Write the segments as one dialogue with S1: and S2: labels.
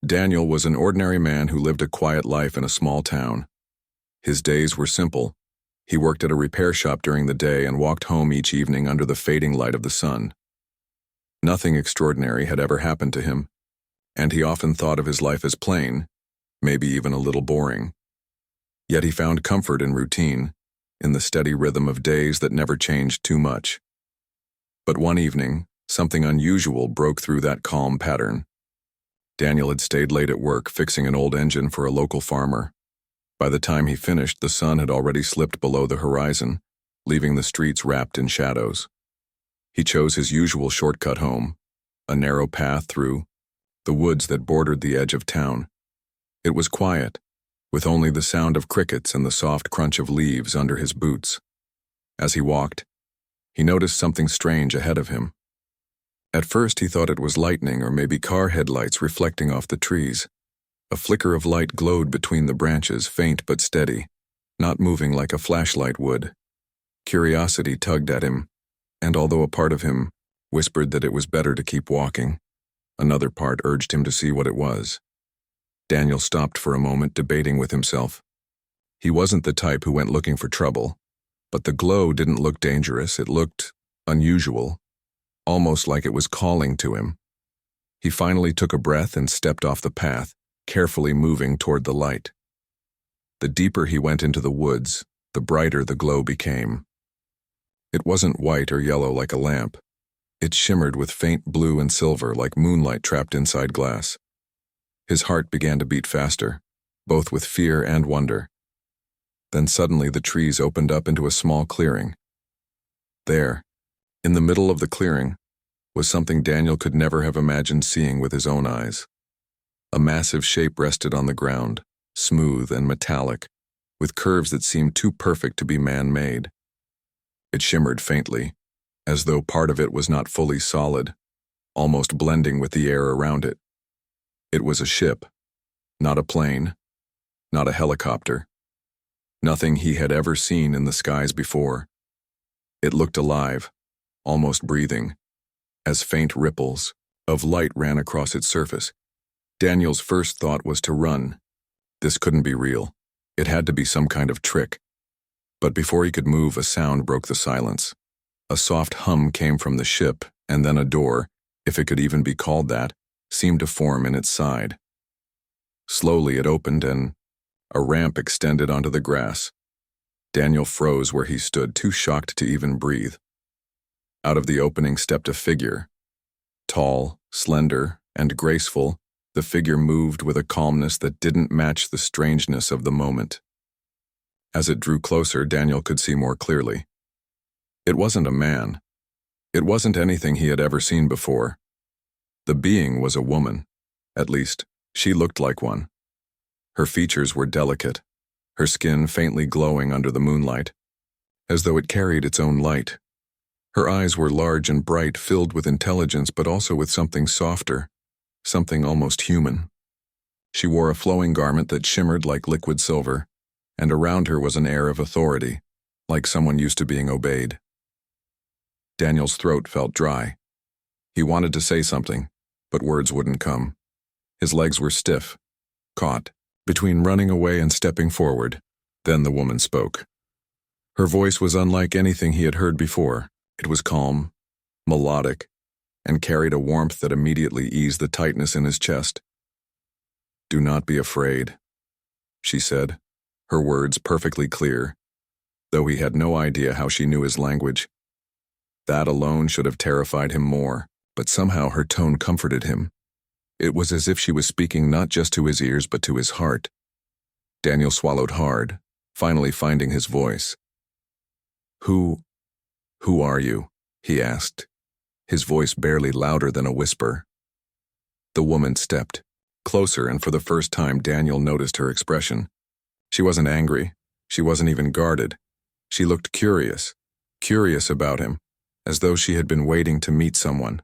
S1: Daniel was an ordinary man who lived a quiet life in a small town. His days were simple. He worked at a repair shop during the day and walked home each evening under the fading light of the sun. Nothing extraordinary had ever happened to him, and he often thought of his life as plain, maybe even a little boring. Yet he found comfort in routine, in the steady rhythm of days that never changed too much. But one evening, something unusual broke through that calm pattern. Daniel had stayed late at work fixing an old engine for a local farmer. By the time he finished, the sun had already slipped below the horizon, leaving the streets wrapped in shadows. He chose his usual shortcut home, a narrow path through the woods that bordered the edge of town. It was quiet, with only the sound of crickets and the soft crunch of leaves under his boots. As he walked, he noticed something strange ahead of him. At first he thought it was lightning or maybe car headlights reflecting off the trees. A flicker of light glowed between the branches, faint but steady, not moving like a flashlight would. Curiosity tugged at him, and although a part of him whispered that it was better to keep walking, another part urged him to see what it was. Daniel stopped for a moment, debating with himself. He wasn't the type who went looking for trouble, but the glow didn't look dangerous. It looked unusual, almost like it was calling to him. He finally took a breath and stepped off the path, carefully moving toward the light. The deeper he went into the woods, the brighter the glow became. It wasn't white or yellow like a lamp. It shimmered with faint blue and silver like moonlight trapped inside glass. His heart began to beat faster, both with fear and wonder. Then suddenly the trees opened up into a small clearing. There, in the middle of the clearing, was something Daniel could never have imagined seeing with his own eyes. A massive shape rested on the ground, smooth and metallic, with curves that seemed too perfect to be man-made. It shimmered faintly, as though part of it was not fully solid, almost blending with the air around it. It was a ship, not a plane, not a helicopter, nothing he had ever seen in the skies before. It looked alive, almost breathing, as faint ripples of light ran across its surface. Daniel's first thought was to run. This couldn't be real. It had to be some kind of trick. But before he could move, a sound broke the silence. A soft hum came from the ship, and then a door, if it could even be called that, seemed to form in its side. Slowly it opened and a ramp extended onto the grass. Daniel froze where he stood, too shocked to even breathe. Out of the opening stepped a figure. Tall, slender, and graceful, the figure moved with a calmness that didn't match the strangeness of the moment. As it drew closer, Daniel could see more clearly. It wasn't a man. It wasn't anything he had ever seen before. The being was a woman. At least, she looked like one. Her features were delicate, her skin faintly glowing under the moonlight, as though it carried its own light. Her eyes were large and bright, filled with intelligence, but also with something softer, something almost human. She wore a flowing garment that shimmered like liquid silver, and around her was an air of authority, like someone used to being obeyed. Daniel's throat felt dry. He wanted to say something, but words wouldn't come. His legs were stiff, caught between running away and stepping forward. Then the woman spoke. Her voice was unlike anything he had heard before. It was calm, melodic, and carried a warmth that immediately eased the tightness in his chest. "Do not be afraid," she said, her words perfectly clear, though he had no idea how she knew his language. That alone should have terrified him more, but somehow her tone comforted him. It was as if she was speaking not just to his ears but to his heart. Daniel swallowed hard, finally finding his voice. Who are you?" he asked, his voice barely louder than a whisper. The woman stepped closer, and for the first time Daniel noticed her expression. She wasn't angry. She wasn't even guarded. She looked curious about him, as though she had been waiting to meet someone.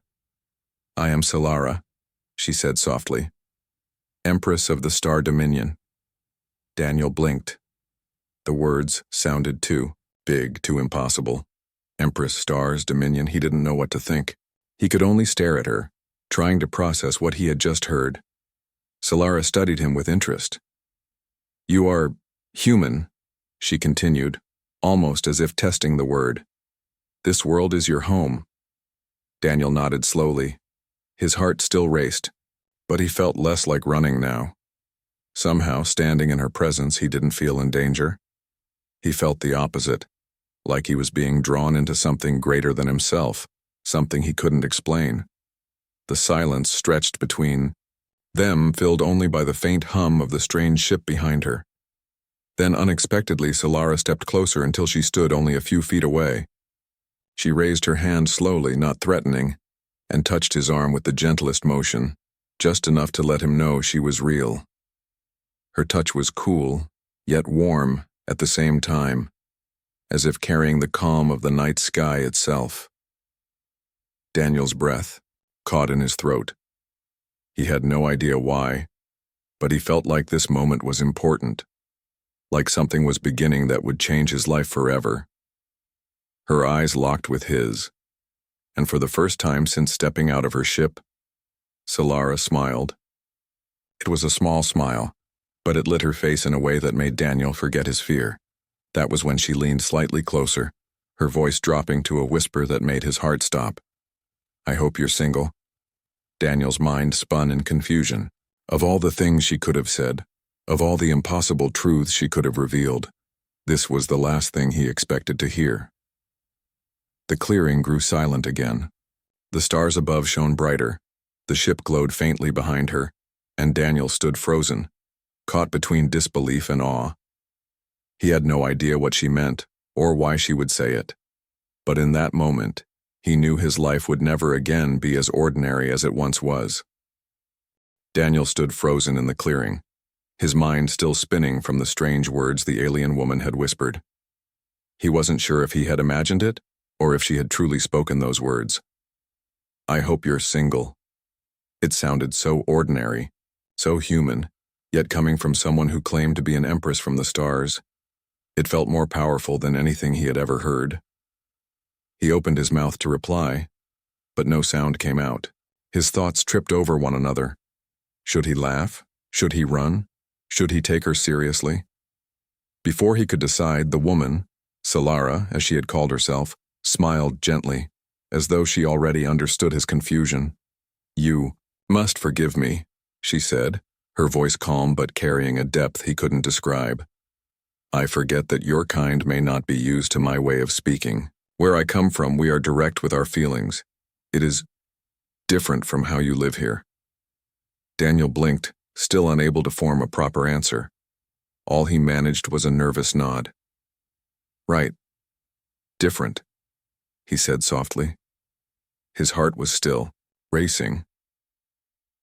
S1: "I am Solara," she said softly, "Empress of the Star Dominion." Daniel blinked. The words sounded too big, too impossible. Empress, Stars, Dominion, he didn't know what to think. He could only stare at her, trying to process what he had just heard. Solara studied him with interest. "You are human," she continued, almost as if testing the word. "This world is your home." Daniel nodded slowly. His heart still raced, but he felt less like running now. Somehow, standing in her presence, he didn't feel in danger. He felt the opposite, like he was being drawn into something greater than himself, something he couldn't explain. The silence stretched between them, filled only by the faint hum of the strange ship behind her. Then unexpectedly, Solara stepped closer until she stood only a few feet away. She raised her hand slowly, not threatening, and touched his arm with the gentlest motion, just enough to let him know she was real. Her touch was cool, yet warm at the same time, as if carrying the calm of the night sky itself. Daniel's breath caught in his throat. He had no idea why, but he felt like this moment was important, like something was beginning that would change his life forever. Her eyes locked with his, and for the first time since stepping out of her ship, Solara smiled. It was a small smile, but it lit her face in a way that made Daniel forget his fear. That was when she leaned slightly closer, her voice dropping to a whisper that made his heart stop. "I hope you're single." Daniel's mind spun in confusion. Of all the things she could have said, of all the impossible truths she could have revealed, this was the last thing he expected to hear. The clearing grew silent again. The stars above shone brighter, the ship glowed faintly behind her, and Daniel stood frozen, caught between disbelief and awe. He had no idea what she meant, or why she would say it. But in that moment, he knew his life would never again be as ordinary as it once was. Daniel stood frozen in the clearing, his mind still spinning from the strange words the alien woman had whispered. He wasn't sure if he had imagined it, or if she had truly spoken those words. "I hope you're single." It sounded so ordinary, so human, yet coming from someone who claimed to be an empress from the stars, it felt more powerful than anything he had ever heard. He opened his mouth to reply, but no sound came out. His thoughts tripped over one another. Should he laugh? Should he run? Should he take her seriously? Before he could decide, the woman, Solara, as she had called herself, smiled gently, as though she already understood his confusion. "You must forgive me," she said, her voice calm but carrying a depth he couldn't describe. "I forget that your kind may not be used to my way of speaking. Where I come from, we are direct with our feelings. It is different from how you live here." Daniel blinked, still unable to form a proper answer. All he managed was a nervous nod. "Right. Different," he said softly. His heart was still racing.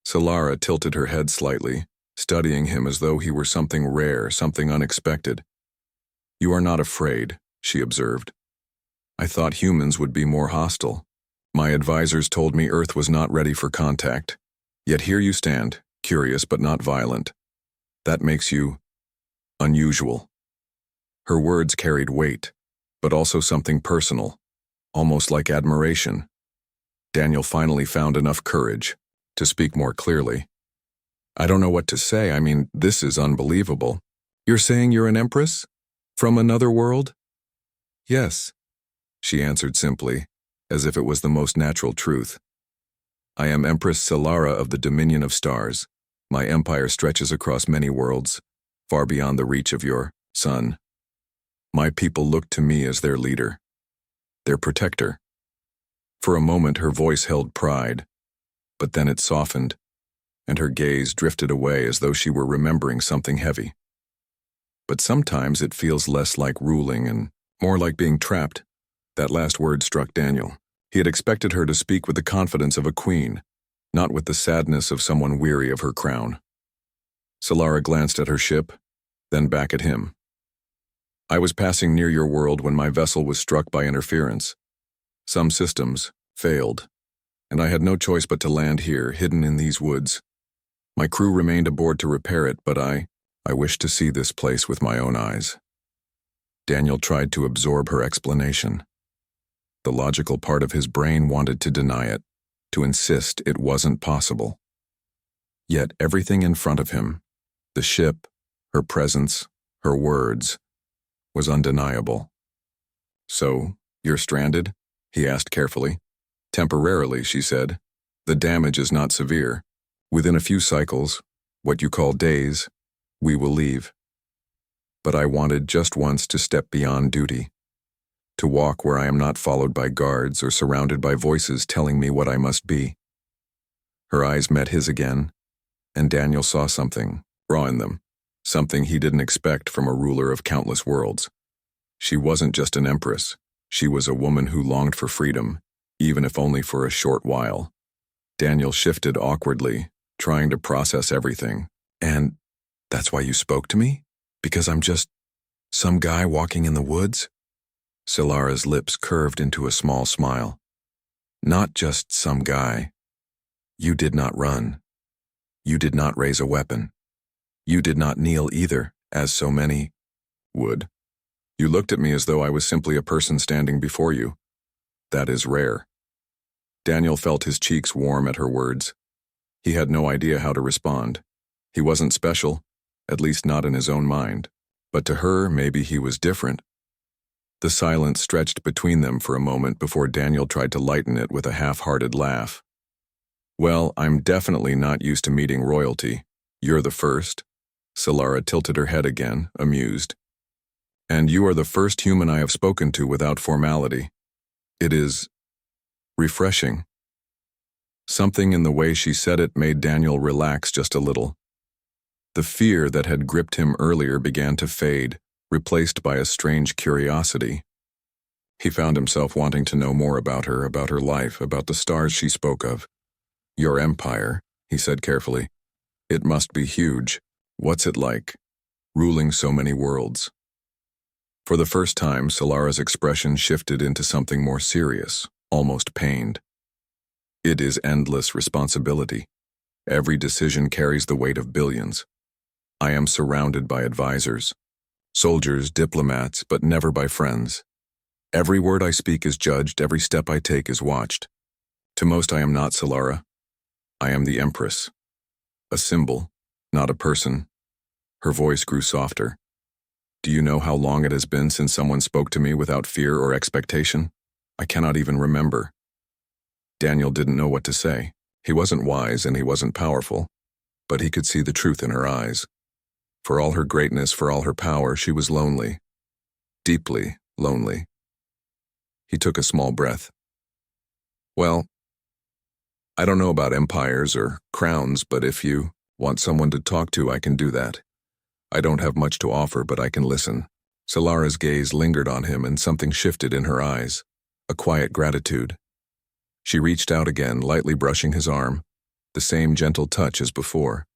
S1: Solara tilted her head slightly, studying him as though he were something rare, something unexpected. "You are not afraid," she observed. "I thought humans would be more hostile. My advisors told me Earth was not ready for contact. Yet here you stand, curious but not violent. That makes you unusual." Her words carried weight, but also something personal, almost like admiration. Daniel finally found enough courage to speak more clearly. "I don't know what to say. I mean, this is unbelievable. You're saying you're an empress? From another world?" "Yes," she answered simply, as if it was the most natural truth. "I am Empress Solara of the Dominion of Stars. My empire stretches across many worlds, far beyond the reach of your sun. My people look to me as their leader, their protector." For a moment her voice held pride, but then it softened, and her gaze drifted away as though she were remembering something heavy. "But sometimes it feels less like ruling and more like being trapped." That last word struck Daniel. He had expected her to speak with the confidence of a queen, not with the sadness of someone weary of her crown. Solara glanced at her ship, then back at him. "I was passing near your world when my vessel was struck by interference. Some systems failed, and I had no choice but to land here, hidden in these woods. My crew remained aboard to repair it, but I wished to see this place with my own eyes." Daniel tried to absorb her explanation. The logical part of his brain wanted to deny it, to insist it wasn't possible. Yet everything in front of him, the ship, her presence, her words, was undeniable. "So, you're stranded?" he asked carefully. "Temporarily," she said. "The damage is not severe. Within a few cycles, what you call days, we will leave." But I wanted just once to step beyond duty, to walk where I am not followed by guards or surrounded by voices telling me what I must be. Her eyes met his again, and Daniel saw something raw in them, something he didn't expect from a ruler of countless worlds. She wasn't just an empress. She was a woman who longed for freedom, even if only for a short while. Daniel shifted awkwardly, trying to process everything. "And that's why you spoke to me? Because I'm just some guy walking in the woods?" Solara's lips curved into a small smile. "Not just some guy. You did not run. You did not raise a weapon. You did not kneel either, as so many would. You looked at me as though I was simply a person standing before you. That is rare." Daniel felt his cheeks warm at her words. He had no idea how to respond. He wasn't special, at least not in his own mind. But to her, maybe he was different. The silence stretched between them for a moment before Daniel tried to lighten it with a half-hearted laugh. "Well, I'm definitely not used to meeting royalty. You're the first." Solara tilted her head again, amused. "And you are the first human I have spoken to without formality. It is refreshing." Something in the way she said it made Daniel relax just a little. The fear that had gripped him earlier began to fade, replaced by a strange curiosity. He found himself wanting to know more about her life, about the stars she spoke of. "Your empire," he said carefully. "It must be huge. What's it like, ruling so many worlds?" For the first time, Solara's expression shifted into something more serious, almost pained. "It is endless responsibility. Every decision carries the weight of billions. I am surrounded by advisors, soldiers, diplomats, but never by friends. Every word I speak is judged, every step I take is watched. To most I am not Solara. I am the Empress. A symbol, not a person." Her voice grew softer. "Do you know how long it has been since someone spoke to me without fear or expectation? I cannot even remember." Daniel didn't know what to say. He wasn't wise and he wasn't powerful, but he could see the truth in her eyes. For all her greatness, for all her power, she was lonely. Deeply lonely. He took a small breath. "Well, I don't know about empires or crowns, but if you want someone to talk to, I can do that. I don't have much to offer, but I can listen." Solara's gaze lingered on him and something shifted in her eyes, a quiet gratitude. She reached out again, lightly brushing his arm, the same gentle touch as before.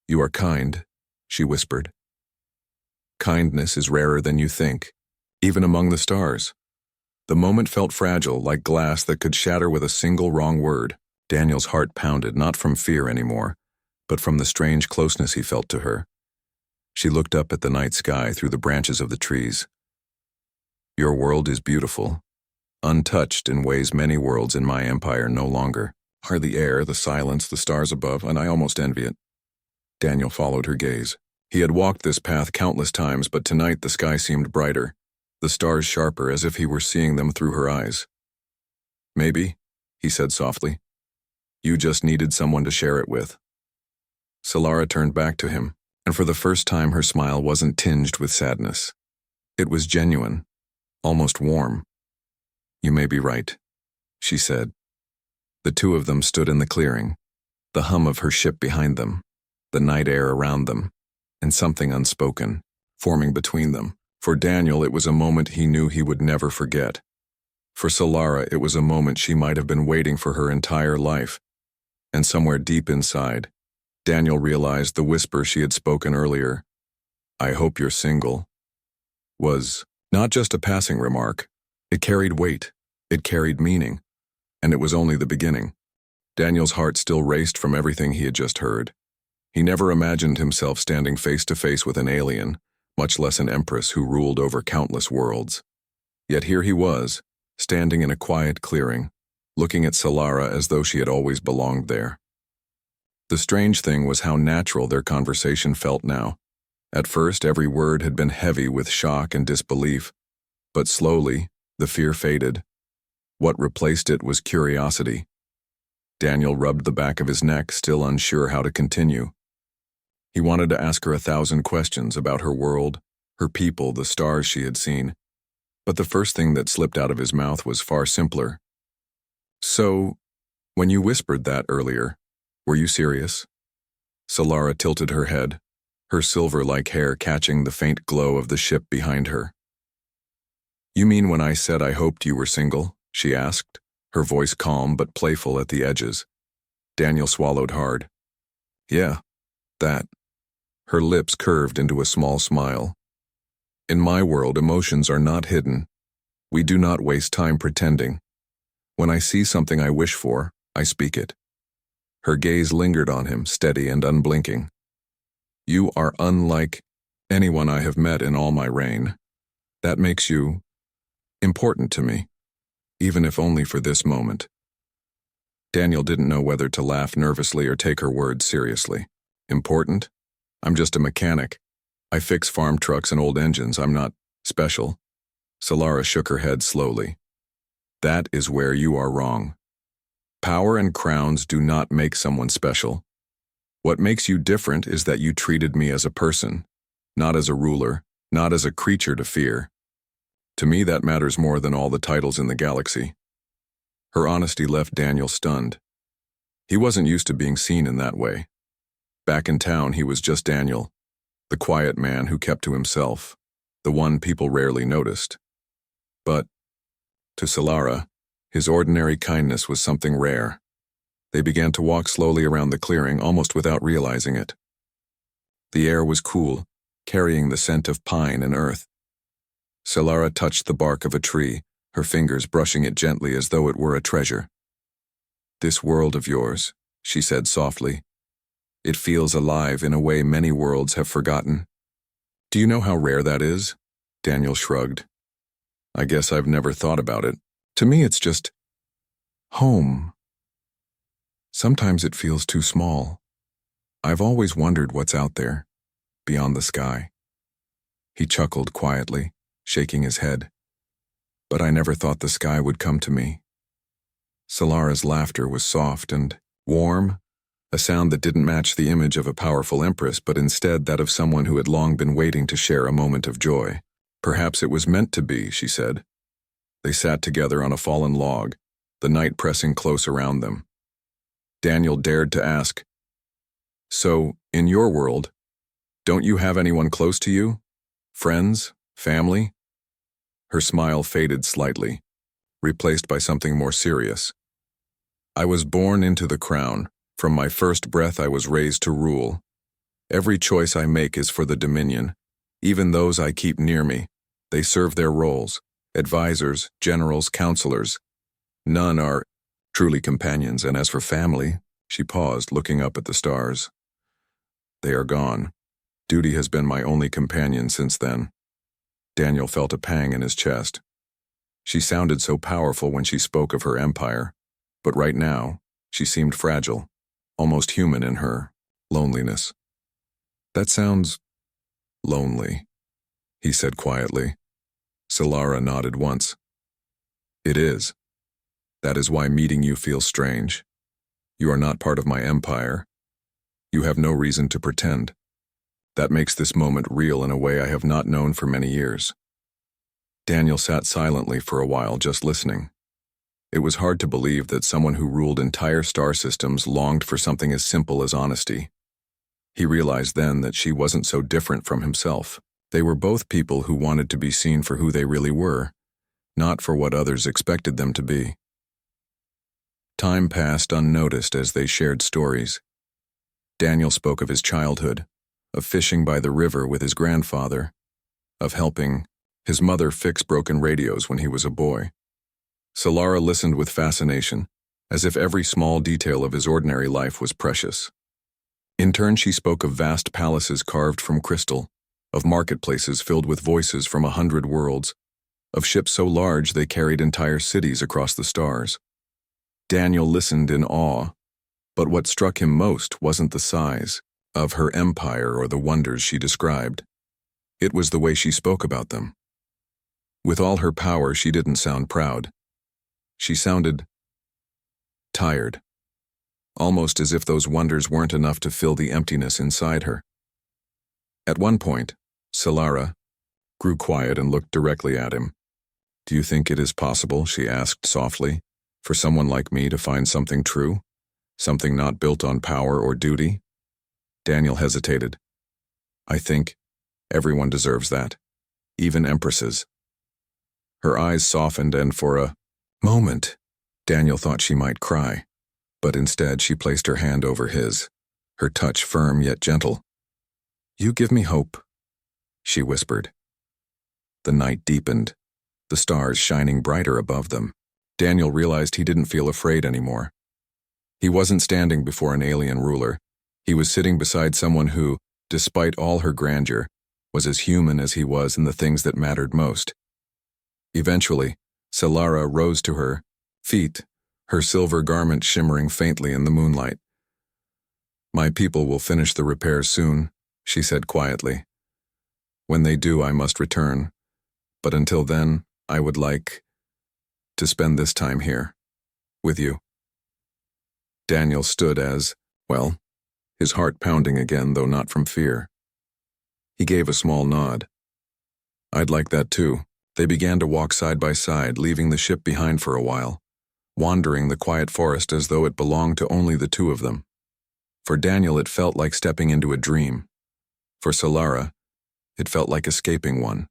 S1: "You are kind," she whispered. "Kindness is rarer than you think, even among the stars." The moment felt fragile, like glass that could shatter with a single wrong word. Daniel's heart pounded, not from fear anymore, but from the strange closeness he felt to her. She looked up at the night sky through the branches of the trees. "Your world is beautiful, untouched in ways many worlds in my empire no longer are. The air, the silence, the stars above, and I almost envy it." Daniel followed her gaze. He had walked this path countless times, but tonight the sky seemed brighter, the stars sharper, as if he were seeing them through her eyes. "Maybe," he said softly. "You just needed someone to share it with." Solara turned back to him, and for the first time her smile wasn't tinged with sadness. It was genuine, almost warm. "You may be right," she said. The two of them stood in the clearing, the hum of her ship behind them, the night air around them, and something unspoken, forming between them. For Daniel, it was a moment he knew he would never forget. For Solara, it was a moment she might have been waiting for her entire life. And somewhere deep inside, Daniel realized the whisper she had spoken earlier, "I hope you're single," was not just a passing remark. It carried weight, it carried meaning, and it was only the beginning. Daniel's heart still raced from everything he had just heard. He never imagined himself standing face to face with an alien, much less an empress who ruled over countless worlds. Yet here he was, standing in a quiet clearing, looking at Solara as though she had always belonged there. The strange thing was how natural their conversation felt now. At first, every word had been heavy with shock and disbelief, but slowly, the fear faded. What replaced it was curiosity. Daniel rubbed the back of his neck, still unsure how to continue. He wanted to ask her 1,000 questions about her world, her people, the stars she had seen, but the first thing that slipped out of his mouth was far simpler. So, when you whispered that earlier, were you serious? Solara tilted her head, her silver-like hair catching the faint glow of the ship behind her. You mean when I said I hoped you were single? She asked, her voice calm but playful at the edges. Daniel swallowed hard. Yeah, that. Her lips curved into a small smile. In my world, emotions are not hidden. We do not waste time pretending. When I see something I wish for, I speak it. Her gaze lingered on him, steady and unblinking. You are unlike anyone I have met in all my reign. That makes you important to me, even if only for this moment. Daniel didn't know whether to laugh nervously or take her words seriously. Important? I'm just a mechanic. I fix farm trucks and old engines. I'm not special. Solara shook her head slowly. That is where you are wrong. Power and crowns do not make someone special. What makes you different is that you treated me as a person, not as a ruler, not as a creature to fear. To me, that matters more than all the titles in the galaxy. Her honesty left Daniel stunned. He wasn't used to being seen in that way. Back in town, he was just Daniel, the quiet man who kept to himself, the one people rarely noticed. But, to Solara, his ordinary kindness was something rare. They began to walk slowly around the clearing, almost without realizing it. The air was cool, carrying the scent of pine and earth. Solara touched the bark of a tree, her fingers brushing it gently as though it were a treasure. This world of yours, she said softly. It feels alive in a way many worlds have forgotten. Do you know how rare that is? Daniel shrugged. I guess I've never thought about it. To me, it's just home. Sometimes it feels too small. I've always wondered what's out there, beyond the sky. He chuckled quietly, shaking his head. But I never thought the sky would come to me. Solara's laughter was soft and warm, a sound that didn't match the image of a powerful empress, but instead that of someone who had long been waiting to share a moment of joy. Perhaps it was meant to be, she said. They sat together on a fallen log, the night pressing close around them. Daniel dared to ask, So, in your world, don't you have anyone close to you? Friends? Family? Her smile faded slightly, replaced by something more serious. I was born into the crown. From my first breath I was raised to rule. Every choice I make is for the dominion. Even those I keep near me, they serve their roles. Advisors, generals, counselors. None are truly companions, and as for family, she paused, looking up at the stars. They are gone. Duty has been my only companion since then. Daniel felt a pang in his chest. She sounded so powerful when she spoke of her empire, but right now, she seemed fragile, almost human in her loneliness. That sounds lonely, he said quietly. Solara nodded once. It is. That is why meeting you feels strange. You are not part of my empire. You have no reason to pretend. That makes this moment real in a way I have not known for many years. Daniel sat silently for a while, just listening. It was hard to believe that someone who ruled entire star systems longed for something as simple as honesty. He realized then that she wasn't so different from himself. They were both people who wanted to be seen for who they really were, not for what others expected them to be. Time passed unnoticed as they shared stories. Daniel spoke of his childhood, of fishing by the river with his grandfather, of helping his mother fix broken radios when he was a boy. Solara listened with fascination, as if every small detail of his ordinary life was precious. In turn, she spoke of vast palaces carved from crystal, of marketplaces filled with voices from 100 worlds, of ships so large they carried entire cities across the stars. Daniel listened in awe, But what struck him most wasn't the size of her empire or the wonders she described. It was the way she spoke about them. With all her power, she didn't sound proud. She sounded tired, almost as if those wonders weren't enough to fill the emptiness inside her. At one point, Solara grew quiet and looked directly at him. "Do you think it is possible," she asked softly, "for someone like me to find something true? Something not built on power or duty?" Daniel hesitated. "I think everyone deserves that, even empresses." Her eyes softened, and for a moment, Daniel thought she might cry, but instead she placed her hand over his, her touch firm yet gentle. "You give me hope," she whispered. The night deepened, the stars shining brighter above them. Daniel realized he didn't feel afraid anymore. He wasn't standing before an alien ruler. He was sitting beside someone who, despite all her grandeur, was as human as he was in the things that mattered most. Eventually, Solara rose to her feet, her silver garment shimmering faintly in the moonlight. "My people will finish the repairs soon," she said quietly. "When they do, I must return. But until then, I would like to spend this time here, with you." Daniel stood his heart pounding again, though not from fear. He gave a small nod. "I'd like that too." They began to walk side by side, leaving the ship behind for a while, wandering the quiet forest as though it belonged to only the two of them. For Daniel, it felt like stepping into a dream. For Solara, it felt like escaping one.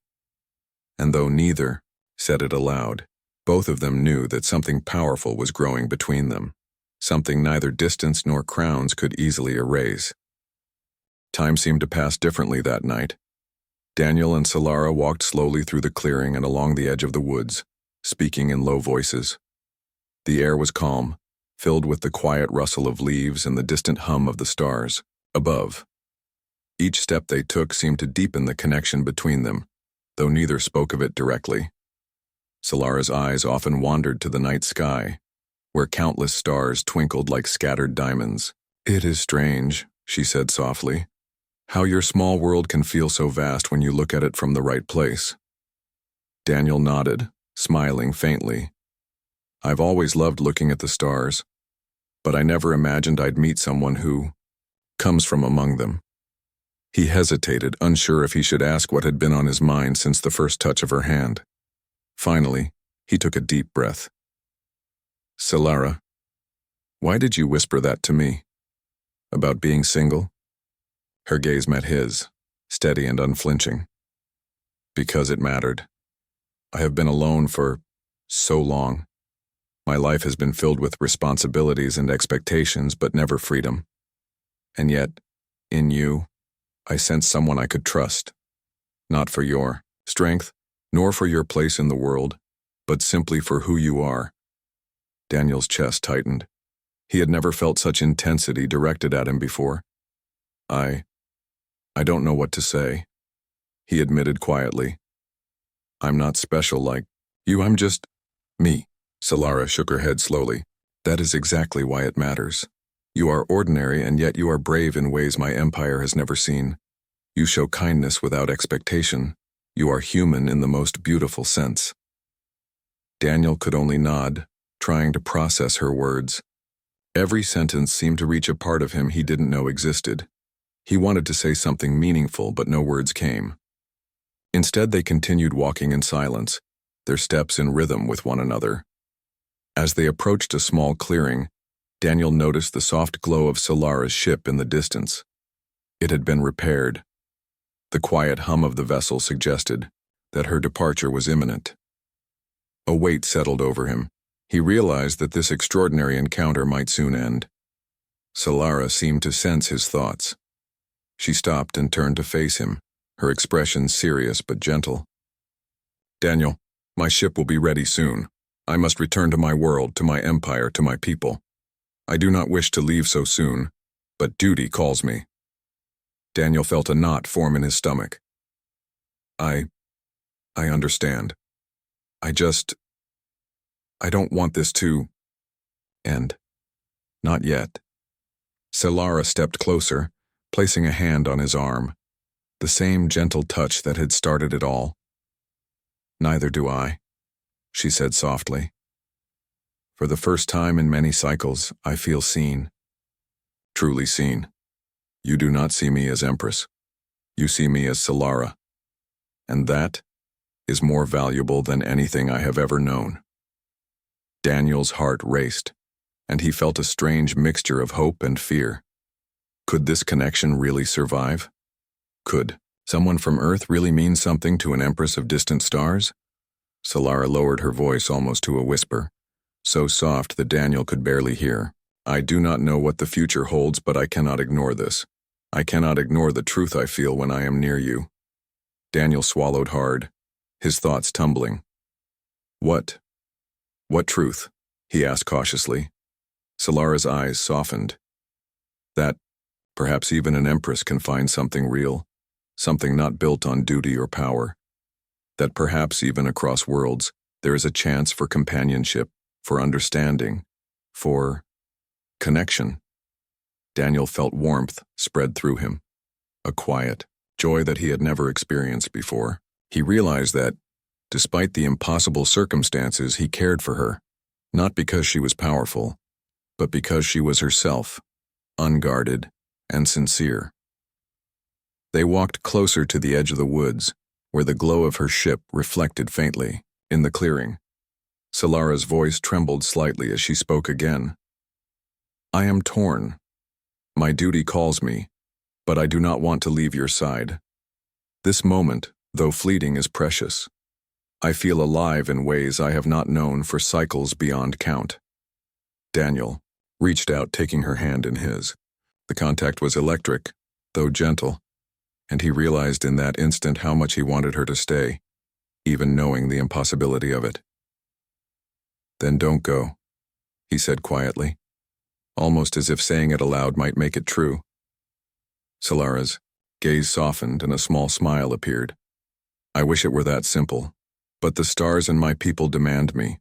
S1: And though neither said it aloud, both of them knew that something powerful was growing between them, something neither distance nor crowns could easily erase. Time seemed to pass differently that night. Daniel and Solara walked slowly through the clearing and along the edge of the woods, speaking in low voices. The air was calm, filled with the quiet rustle of leaves and the distant hum of the stars above. Each step they took seemed to deepen the connection between them, though neither spoke of it directly. Solara's eyes often wandered to the night sky, where countless stars twinkled like scattered diamonds. "It is strange," she said softly, "how your small world can feel so vast when you look at it from the right place." Daniel nodded, smiling faintly. "I've always loved looking at the stars, but I never imagined I'd meet someone who comes from among them." He hesitated, unsure if he should ask what had been on his mind since the first touch of her hand. Finally, he took a deep breath. "Solara, why did you whisper that to me? About being single?" Her gaze met his, steady and unflinching. "Because it mattered. I have been alone for so long. My life has been filled with responsibilities and expectations, but never freedom. And yet, in you, I sensed someone I could trust. Not for your strength, nor for your place in the world, but simply for who you are." Daniel's chest tightened. He had never felt such intensity directed at him before. I don't know what to say," he admitted quietly. "I'm not special like you, I'm just me." Solara shook her head slowly. "That is exactly why it matters. You are ordinary, and yet you are brave in ways my empire has never seen. You show kindness without expectation. You are human in the most beautiful sense." Daniel could only nod, trying to process her words. Every sentence seemed to reach a part of him he didn't know existed. He wanted to say something meaningful, but no words came. Instead, they continued walking in silence, their steps in rhythm with one another. As they approached a small clearing, Daniel noticed the soft glow of Solara's ship in the distance. It had been repaired. The quiet hum of the vessel suggested that her departure was imminent. A weight settled over him. He realized that this extraordinary encounter might soon end. Solara seemed to sense his thoughts. She stopped and turned to face him, her expression serious but gentle. "Daniel, my ship will be ready soon. I must return to my world, to my empire, to my people. I do not wish to leave so soon, but duty calls me." Daniel felt a knot form in his stomach. I understand. I don't want this to end. Not yet." Solara stepped closer, placing a hand on his arm, the same gentle touch that had started it all. "Neither do I," she said softly. "For the first time in many cycles, I feel seen. Truly seen. You do not see me as Empress. You see me as Solara. And that is more valuable than anything I have ever known." Daniel's heart raced, and he felt a strange mixture of hope and fear. Could this connection really survive? Could someone from Earth really mean something to an Empress of distant stars? Solara lowered her voice almost to a whisper, so soft that Daniel could barely hear. "I do not know what the future holds, but I cannot ignore this. I cannot ignore the truth I feel when I am near you." Daniel swallowed hard, his thoughts tumbling. What truth?" he asked cautiously. Solara's eyes softened. "That perhaps even an Empress can find something real, something not built on duty or power. That perhaps even across worlds, there is a chance for companionship, for understanding, for connection." Daniel felt warmth spread through him, a quiet joy that he had never experienced before. He realized that, despite the impossible circumstances, he cared for her, not because she was powerful, but because she was herself, unguarded and sincere. They walked closer to the edge of the woods, where the glow of her ship reflected faintly in the clearing. Solara's voice trembled slightly as she spoke again. "I am torn. My duty calls me, but I do not want to leave your side. This moment, though fleeting, is precious. I feel alive in ways I have not known for cycles beyond count." Daniel reached out, taking her hand in his. The contact was electric, though gentle, and he realized in that instant how much he wanted her to stay, even knowing the impossibility of it. "Then don't go," he said quietly, almost as if saying it aloud might make it true. Solara's gaze softened and a small smile appeared. "I wish it were that simple, but the stars and my people demand me.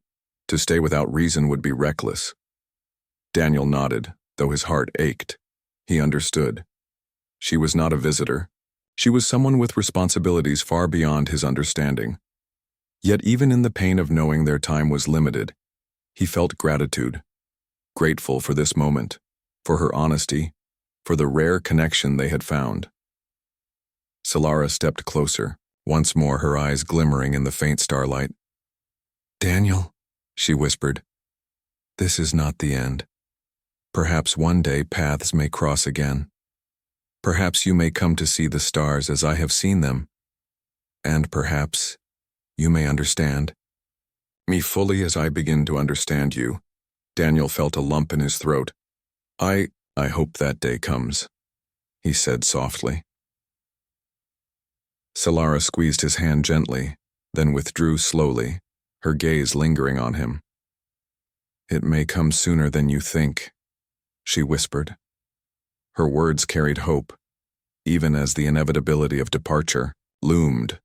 S1: To stay without reason would be reckless." Daniel nodded, though his heart ached. He understood. She was not a visitor. She was someone with responsibilities far beyond his understanding. Yet even in the pain of knowing their time was limited, he felt gratitude, grateful for this moment, for her honesty, for the rare connection they had found. Solara stepped closer, once more her eyes glimmering in the faint starlight. "Daniel," she whispered, "this is not the end. Perhaps one day paths may cross again. Perhaps you may come to see the stars as I have seen them. And perhaps you may understand me fully as I begin to understand you." Daniel felt a lump in his throat. I hope that day comes," he said softly. Solara squeezed his hand gently, then withdrew slowly, her gaze lingering on him. "It may come sooner than you think," she whispered. Her words carried hope, even as the inevitability of departure loomed.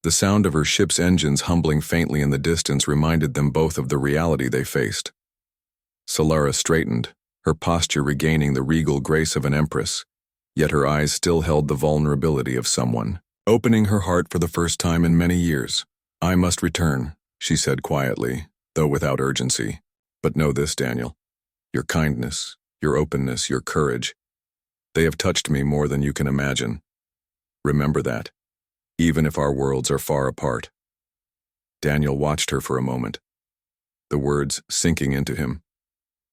S1: The sound of her ship's engines humbling faintly in the distance reminded them both of the reality they faced. Solara straightened, her posture regaining the regal grace of an empress, yet her eyes still held the vulnerability of someone, opening her heart for the first time in many years. "I must return," she said quietly, though without urgency. "But know this, Daniel. Your kindness, your openness, your courage, they have touched me more than you can imagine. Remember that, even if our worlds are far apart." Daniel watched her for a moment, the words sinking into him.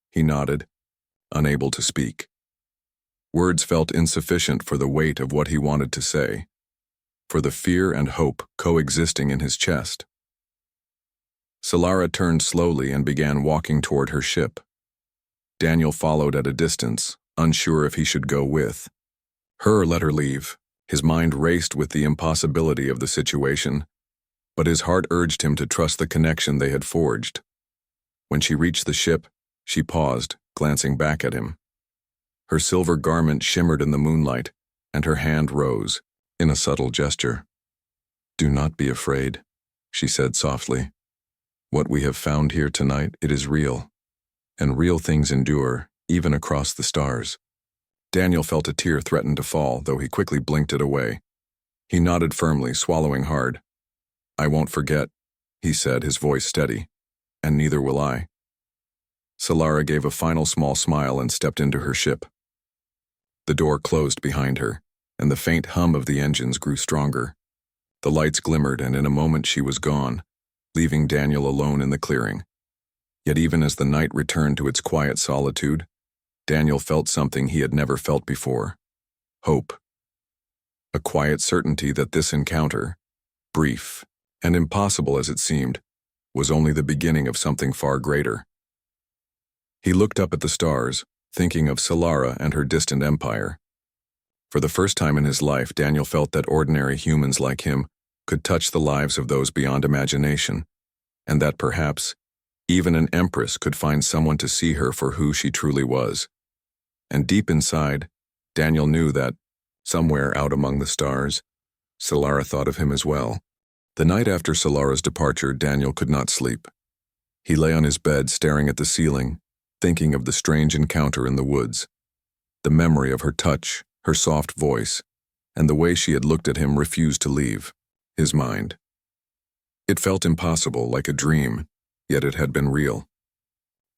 S1: He nodded, unable to speak. Words felt insufficient for the weight of what he wanted to say, for the fear and hope coexisting in his chest. Solara turned slowly and began walking toward her ship. Daniel followed at a distance, unsure if he should go with her. Let her leave. His mind raced with the impossibility of the situation, but his heart urged him to trust the connection they had forged. When she reached the ship, she paused, glancing back at him. Her silver garment shimmered in the moonlight, and her hand rose, in a subtle gesture. "Do not be afraid," she said softly. "What we have found here tonight, it is real, and real things endure, even across the stars." Daniel felt a tear threaten to fall, though he quickly blinked it away. He nodded firmly, swallowing hard. "I won't forget," he said, his voice steady. "And neither will I." Solara gave a final small smile and stepped into her ship. The door closed behind her, and the faint hum of the engines grew stronger. The lights glimmered, and in a moment she was gone, leaving Daniel alone in the clearing. Yet even as the night returned to its quiet solitude, Daniel felt something he had never felt before: hope. A quiet certainty that this encounter, brief and impossible as it seemed, was only the beginning of something far greater. He looked up at the stars, thinking of Solara and her distant empire. For the first time in his life, Daniel felt that ordinary humans like him could touch the lives of those beyond imagination, and that perhaps even an Empress could find someone to see her for who she truly was. And deep inside, Daniel knew that, somewhere out among the stars, Solara thought of him as well. The night after Solara's departure, Daniel could not sleep. He lay on his bed staring at the ceiling, thinking of the strange encounter in the woods. The memory of her touch, her soft voice, and the way she had looked at him refused to leave his mind. It felt impossible, like a dream, yet it had been real.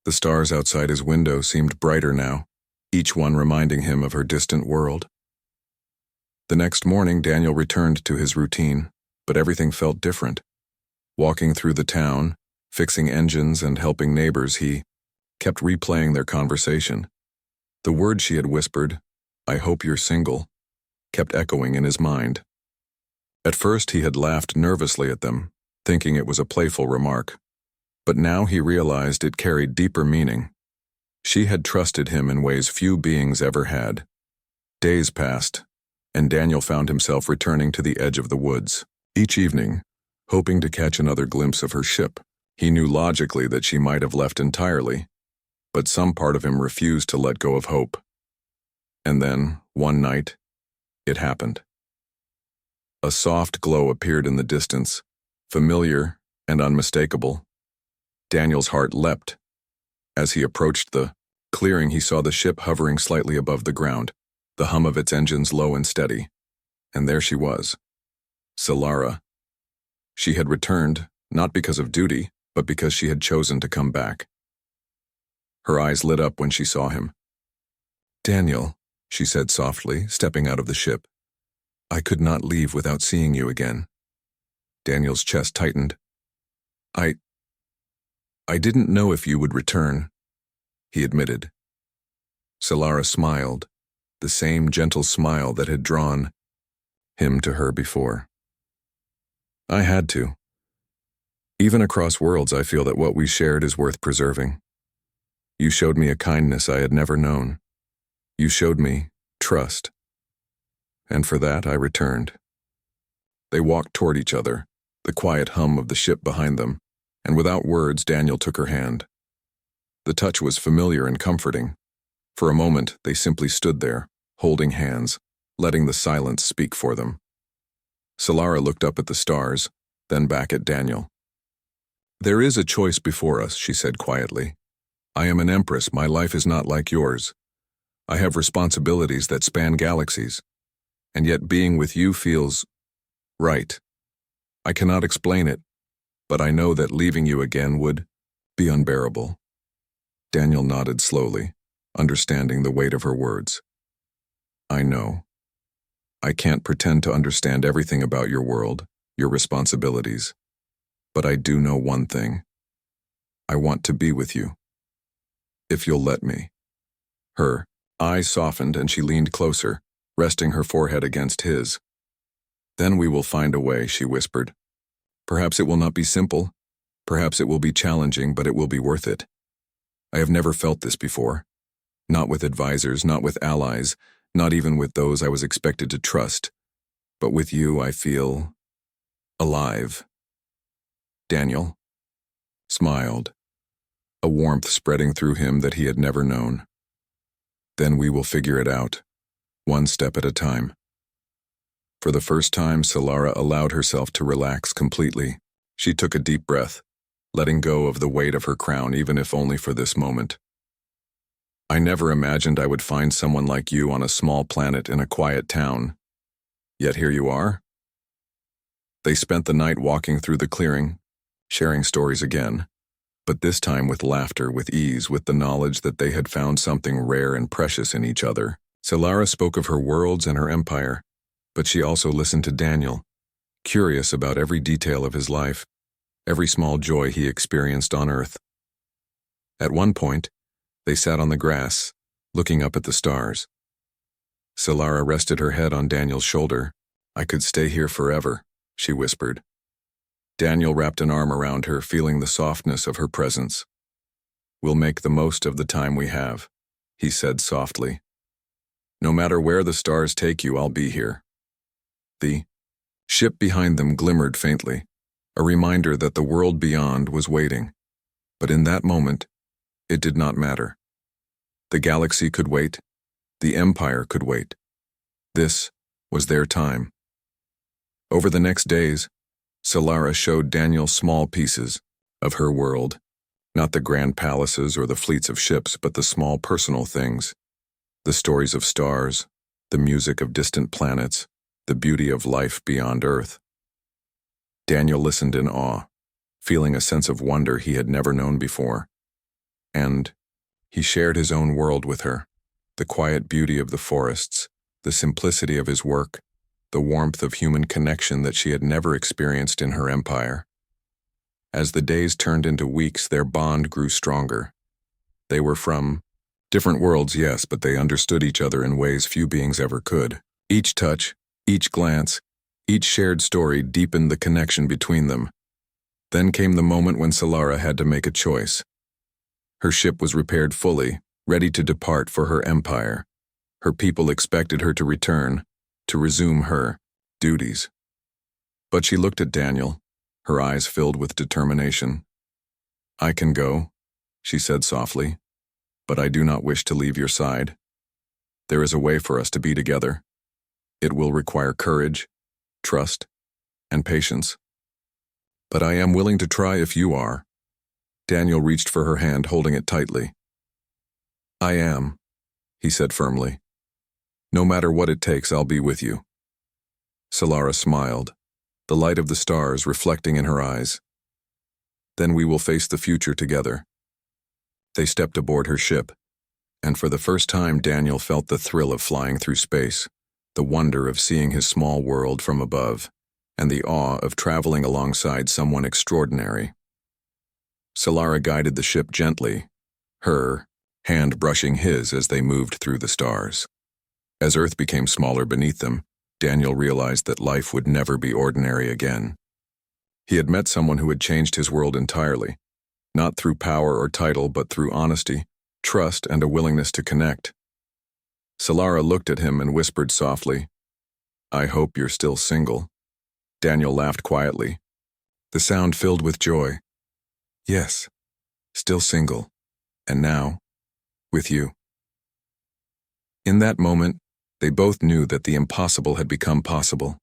S1: The stars outside his window seemed brighter now, each one reminding him of her distant world. The next morning, Daniel returned to his routine, but everything felt different. Walking through the town, fixing engines and helping neighbors, he kept replaying their conversation. The words she had whispered, "I hope you're single," kept echoing in his mind. At first he had laughed nervously at them, thinking it was a playful remark. But now he realized it carried deeper meaning. She had trusted him in ways few beings ever had. Days passed, and Daniel found himself returning to the edge of the woods. Each evening, hoping to catch another glimpse of her ship. He knew logically that she might have left entirely, but some part of him refused to let go of hope. And then, one night, it happened. A soft glow appeared in the distance, familiar and unmistakable. Daniel's heart leapt. As he approached the clearing, he saw the ship hovering slightly above the ground, the hum of its engines low and steady. And there she was, Solara. She had returned, not because of duty, but because she had chosen to come back. Her eyes lit up when she saw him. "Daniel," she said softly, stepping out of the ship, "I could not leave without seeing you again." Daniel's chest tightened. I didn't know if you would return," he admitted. Solara smiled, the same gentle smile that had drawn him to her before. "I had to. Even across worlds, I feel that what we shared is worth preserving. You showed me a kindness I had never known. You showed me trust. And for that, I returned." They walked toward each other, the quiet hum of the ship behind them, and without words, Daniel took her hand. The touch was familiar and comforting. For a moment, they simply stood there, holding hands, letting the silence speak for them. Solara looked up at the stars, then back at Daniel. "There is a choice before us," she said quietly. "I am an Empress. My life is not like yours. I have responsibilities that span galaxies, and yet being with you feels right. I cannot explain it, but I know that leaving you again would be unbearable." Daniel nodded slowly, understanding the weight of her words. "I know. I can't pretend to understand everything about your world, your responsibilities. But I do know one thing. I want to be with you. If you'll let me." Her eyes softened and she leaned closer, resting her forehead against his. "Then we will find a way," she whispered. "Perhaps it will not be simple. Perhaps it will be challenging, but it will be worth it. I have never felt this before. Not with advisors, not with allies, not even with those I was expected to trust. But with you, I feel alive." Daniel smiled, a warmth spreading through him that he had never known. "Then we will figure it out, one step at a time." For the first time, Solara allowed herself to relax completely. She took a deep breath, letting go of the weight of her crown, even if only for this moment. I never imagined I would find someone like you on a small planet in a quiet town. Yet here you are." They spent the night walking through the clearing, sharing stories again, but this time with laughter, with ease, with the knowledge that they had found something rare and precious in each other. Solara spoke of her worlds and her empire, but she also listened to Daniel, curious about every detail of his life, every small joy he experienced on Earth. At one point, they sat on the grass, looking up at the stars. Solara rested her head on Daniel's shoulder. "I could stay here forever," she whispered. Daniel wrapped an arm around her, feeling the softness of her presence. "We'll make the most of the time we have," he said softly. "No matter where the stars take you, I'll be here." The ship behind them glimmered faintly, a reminder that the world beyond was waiting. But in that moment, it did not matter. The galaxy could wait. The Empire could wait. This was their time. Over the next days, Solara showed Daniel small pieces of her world, not the grand palaces or the fleets of ships, but the small personal things, the stories of stars, the music of distant planets, the beauty of life beyond Earth. Daniel listened in awe, feeling a sense of wonder he had never known before. And he shared his own world with her, the quiet beauty of the forests, the simplicity of his work, the warmth of human connection that she had never experienced in her empire. As the days turned into weeks, their bond grew stronger. They were from different worlds, yes, but they understood each other in ways few beings ever could. Each touch, each glance, each shared story deepened the connection between them. Then came the moment when Solara had to make a choice. Her ship was repaired fully, ready to depart for her empire. Her people expected her to return, to resume her duties. But she looked at Daniel, her eyes filled with determination. "I can go," she said softly, "but I do not wish to leave your side. There is a way for us to be together. It will require courage, trust, and patience. But I am willing to try if you are." Daniel reached for her hand, holding it tightly. "I am," he said firmly. "No matter what it takes, I'll be with you." Solara smiled, the light of the stars reflecting in her eyes. "Then we will face the future together." They stepped aboard her ship, and for the first time Daniel felt the thrill of flying through space, the wonder of seeing his small world from above, and the awe of traveling alongside someone extraordinary. Solara guided the ship gently, her hand brushing his as they moved through the stars. As Earth became smaller beneath them, Daniel realized that life would never be ordinary again. He had met someone who had changed his world entirely, not through power or title, but through honesty, trust, and a willingness to connect. Solara looked at him and whispered softly, "I hope you're still single." Daniel laughed quietly, the sound filled with joy. "Yes, still single, and now, with you." In that moment, they both knew that the impossible had become possible.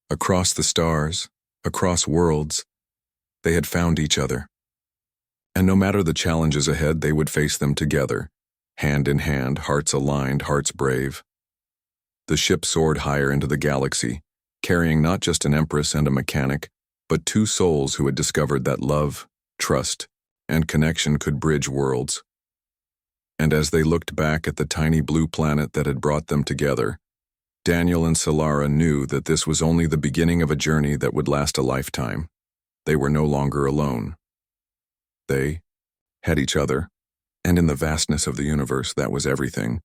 S1: Across the stars, across worlds, they had found each other. And no matter the challenges ahead, they would face them together, hand in hand, hearts aligned, hearts brave. The ship soared higher into the galaxy, carrying not just an empress and a mechanic, but two souls who had discovered that love, trust, and connection could bridge worlds. And as they looked back at the tiny blue planet that had brought them together, Daniel and Solara knew that this was only the beginning of a journey that would last a lifetime. They were no longer alone. They had each other, and in the vastness of the universe, that was everything.